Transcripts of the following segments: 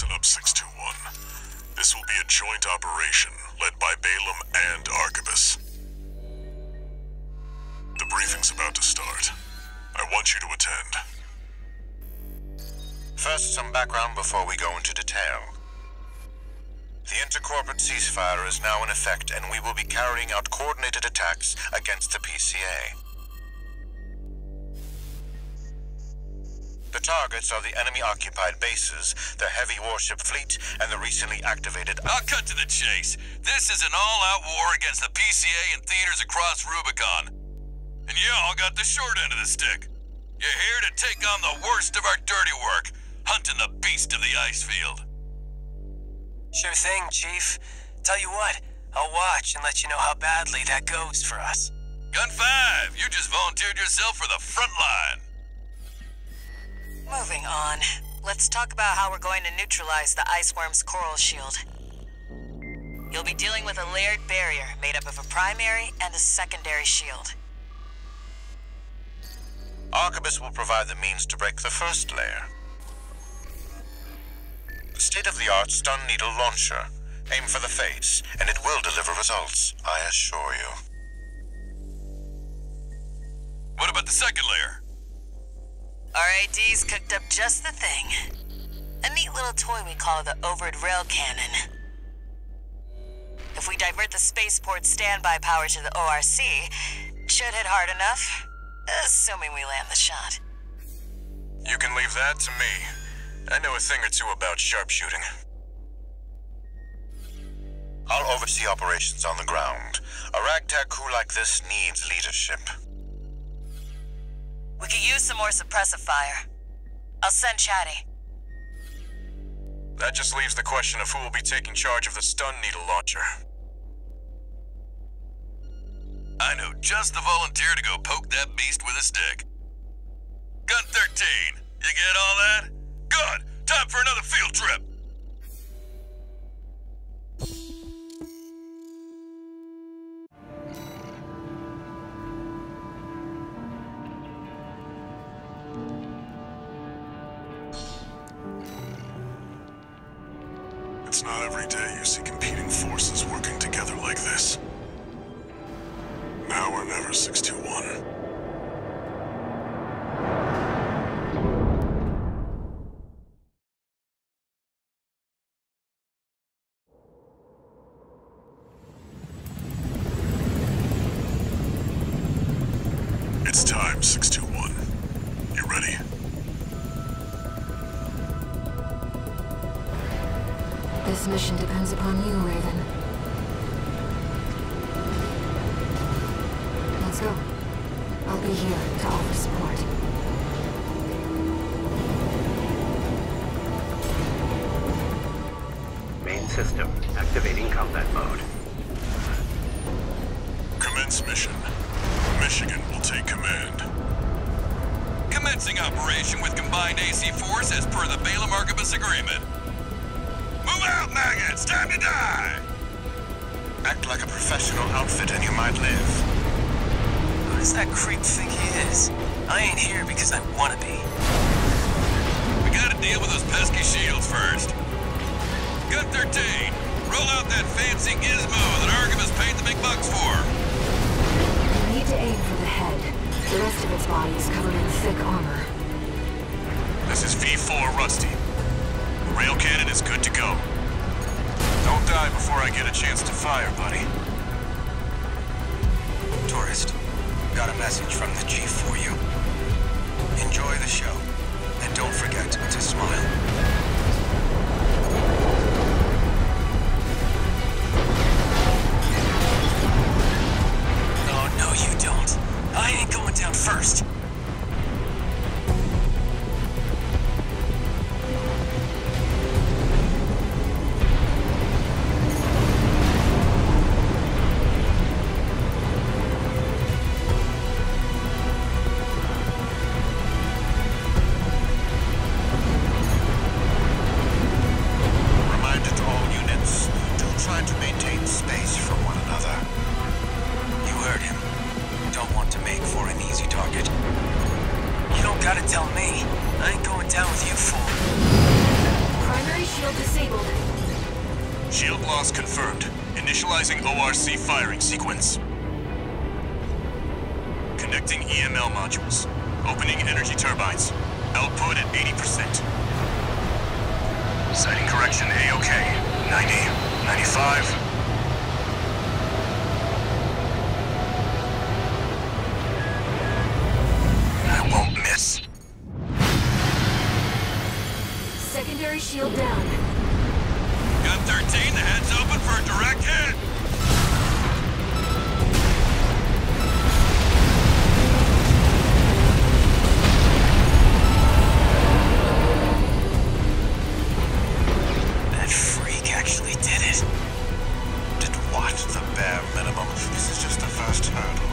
Listen up, 621. This will be a joint operation led by Balaam and Arquebus. The briefing's about to start. I want you to attend. First, some background before we go into detail. The intercorporate ceasefire is now in effect, and we will be carrying out coordinated attacks against the PCA. The targets are the enemy-occupied bases, their heavy warship fleet, and the recently activated... I'll cut to the chase. This is an all-out war against the PCA and theaters across Rubicon. And y'all got the short end of the stick. You're here to take on the worst of our dirty work, hunting the beast of the ice field. Sure thing, Chief. Tell you what, I'll watch and let you know how badly that goes for us. Gun 5, you just volunteered yourself for the front line. Moving on. Let's talk about how we're going to neutralize the Iceworm's coral shield. You'll be dealing with a layered barrier made up of a primary and a secondary shield. Arquebus will provide the means to break the first layer. The state-of-the-art stun needle launcher. Aim for the face, and it will deliver results, I assure you. What about the second layer? RAD's cooked up just the thing. A neat little toy we call the overed rail cannon. If we divert the spaceport standby power to the ORC, should hit hard enough, assuming we land the shot. You can leave that to me. I know a thing or two about sharpshooting. I'll oversee operations on the ground. A ragtag crew like this needs leadership. We could use some more suppressive fire. I'll send Chatty. That just leaves the question of who will be taking charge of the stun needle launcher. I know just the volunteer to go poke that beast with a stick. Gun 13, you get all that? Good! Time for another field trip! It's not every day you see competing forces working together like this. Now or never, 621. It's time, 621. You ready? This mission depends upon you, Raven. Let's go. I'll be here to offer support. Main system activating combat mode. Commence mission. Michigan will take command. Commencing operation with combined AC force as per the Balaam-Arquebus agreement. Move out, maggots! Time to die! Act like a professional outfit and you might live. Who does that creep think he is? I ain't here because I wanna be. We gotta deal with those pesky shields first. Gun 13, roll out that fancy gizmo that Arquebus paid the big bucks for. You need to aim for the head. The rest of its body is covered in thick armor. This is V4 Rusty. The rail cannon is good to go. Don't die before I get a chance to fire, buddy. Tourist, got a message from the Chief for you. Enjoy the show, and don't forget to smile. Oh, no, you don't. I ain't going down first. Gotta tell me. I ain't going down with you, fool. Primary Primary shield disabled. Shield loss confirmed. Initializing ORC firing sequence. Connecting EML modules. Opening energy turbines. Output at 80%. Sighting correction A-OK. 90, 95. I won't miss. Secondary shield down. Gun 13, the head's open for a direct hit. That freak actually did it. Did what? The bare minimum. This is just the first hurdle.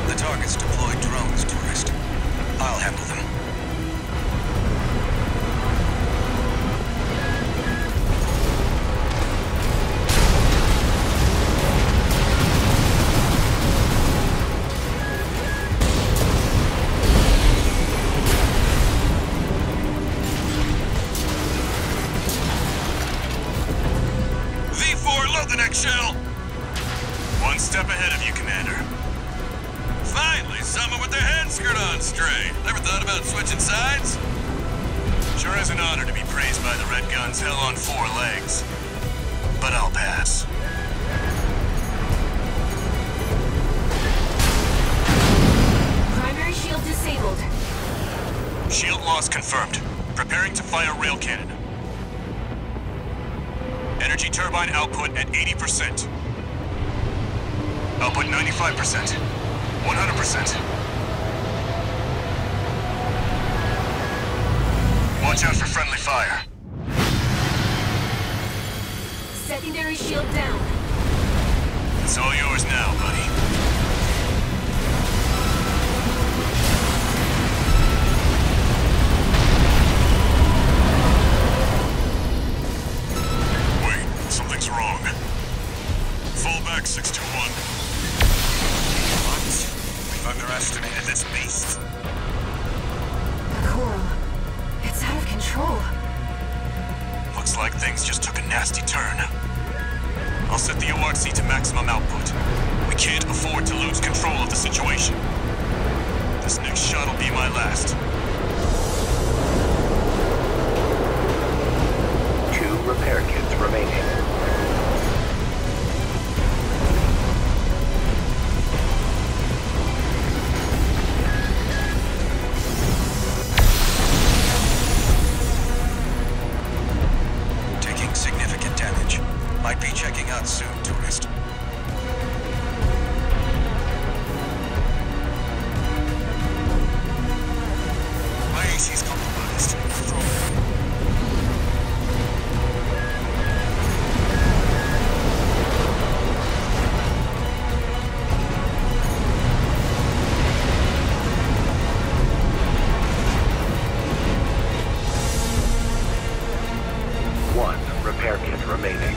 The target's deployed drones, tourist. I'll handle them. V4, load the next shell. One step ahead of you, Commander. Finally, someone with their head screwed on straight. Never thought about switching sides? Sure is an honor to be praised by the Red Gun's hell on 4 legs. But I'll pass. Primary shield disabled. Shield loss confirmed. Preparing to fire rail cannon. Energy turbine output at 80%. Output 95%. 100%. Watch out for friendly fire. Secondary shield down. It's all yours now, buddy. Wait, something's wrong. Fall back, 621. What? We've underestimated this beast. The coral. It's out of control. Looks like things just took a nasty turn. I'll set the ORC to maximum output. We can't afford to lose control of the situation. This next shot will be my last. 2 repair kits remaining. Taking significant damage. Might be checking out soon, tourist. My AC's compromised. One repair kit remaining.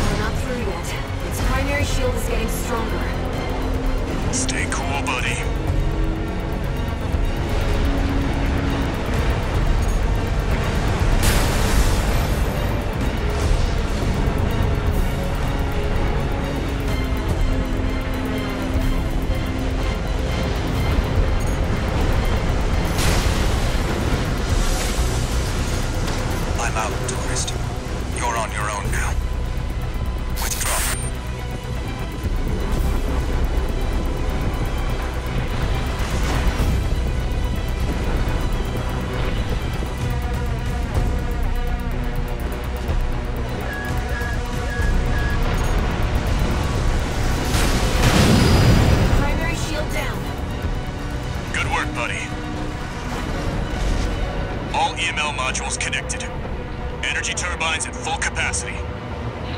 We're not through yet. Its primary shield is getting stronger. Stay cool, buddy. I'm out, tourist. You're on your own now. Withdraw. Primary shield down. Good work, buddy. All EML modules connected. Energy turbines at full capacity.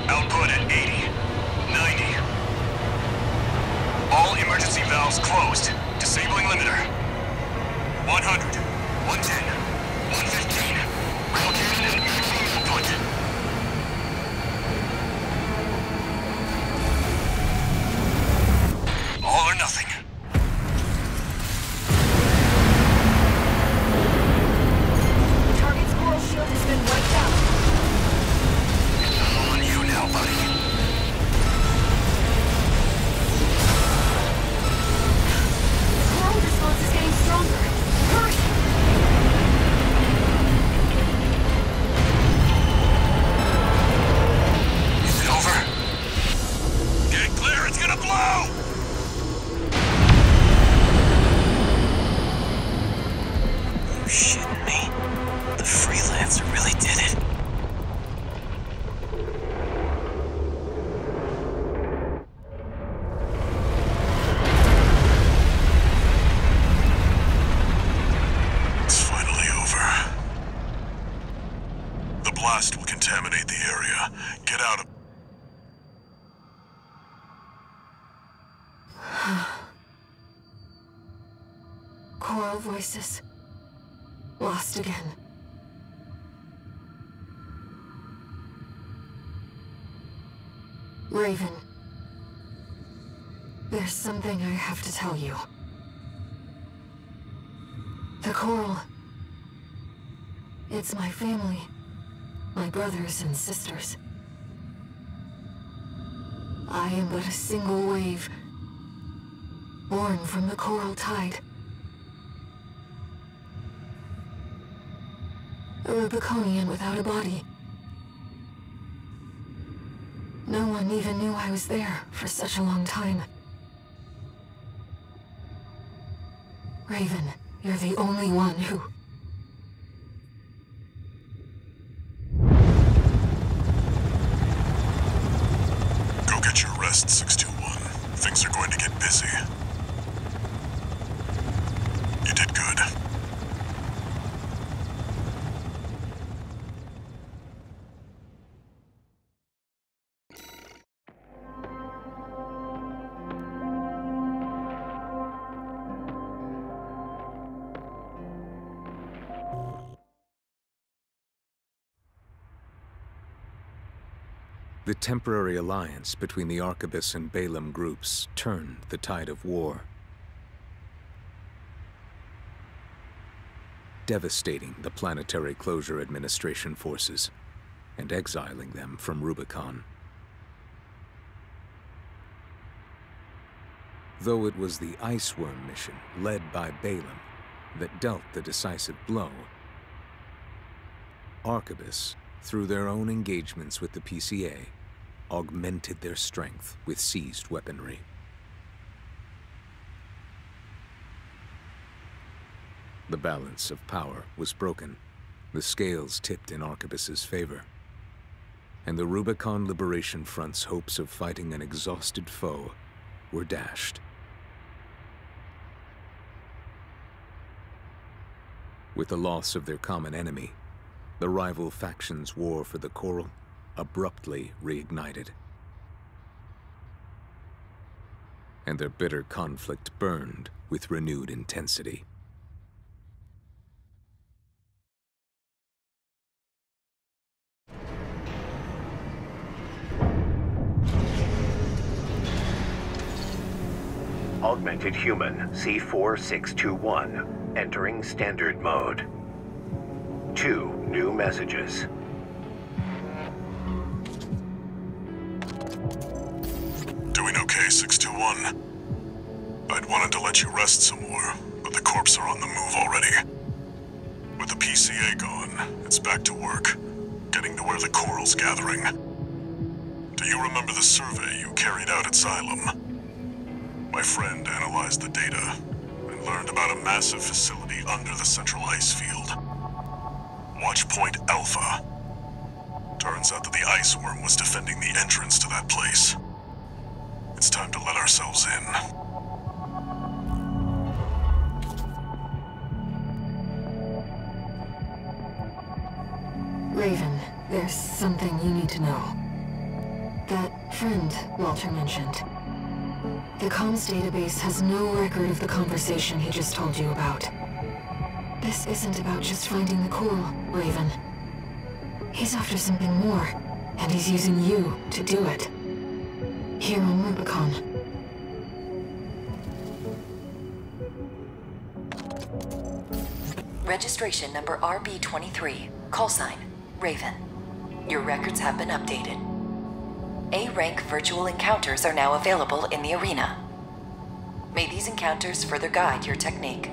Output at 80, 90. All emergency valves closed. Disabling limiter. 100, 110, 115. Rail cannon at maximum output. All or nothing. Choral voices. Lost again. Raven. There's something I have to tell you. The Coral. It's my family. My brothers and sisters. I am but a single wave, born from the Coral Tide. A Rubiconian without a body. No one even knew I was there for such a long time. Raven, you're the only one who... Go get your rest, 621. Things are going to get busy. You did good. The temporary alliance between the Arquebus and Balaam groups turned the tide of war, devastating the Planetary Closure Administration forces and exiling them from Rubicon. Though it was the Iceworm mission led by Balaam that dealt the decisive blow, Arquebus, through their own engagements with the PCA, augmented their strength with seized weaponry. The balance of power was broken, the scales tipped in Arquebus's favor, and the Rubicon Liberation Front's hopes of fighting an exhausted foe were dashed. With the loss of their common enemy, the rival factions' war for the Coral abruptly reignited. And their bitter conflict burned with renewed intensity. Augmented Human C4621, entering Standard Mode. 2 new messages. Doing okay, 621. I'd wanted to let you rest some more, but the corps are on the move already. With the PCA gone, it's back to work, getting to where the Coral's gathering. Do you remember the survey you carried out at Xylem? My friend analyzed the data and learned about a massive facility under the central ice field. Watch Point Alpha. Turns out that the Iceworm was defending the entrance to that place. It's time to let ourselves in. Raven, there's something you need to know. That friend Walter mentioned. The comms database has no record of the conversation he just told you about. This isn't about just finding the Coral, Raven. He's after something more, and he's using you to do it. Here on Rubicon. Registration number RB23, callsign Raven. Your records have been updated. A-rank virtual encounters are now available in the arena. May these encounters further guide your technique.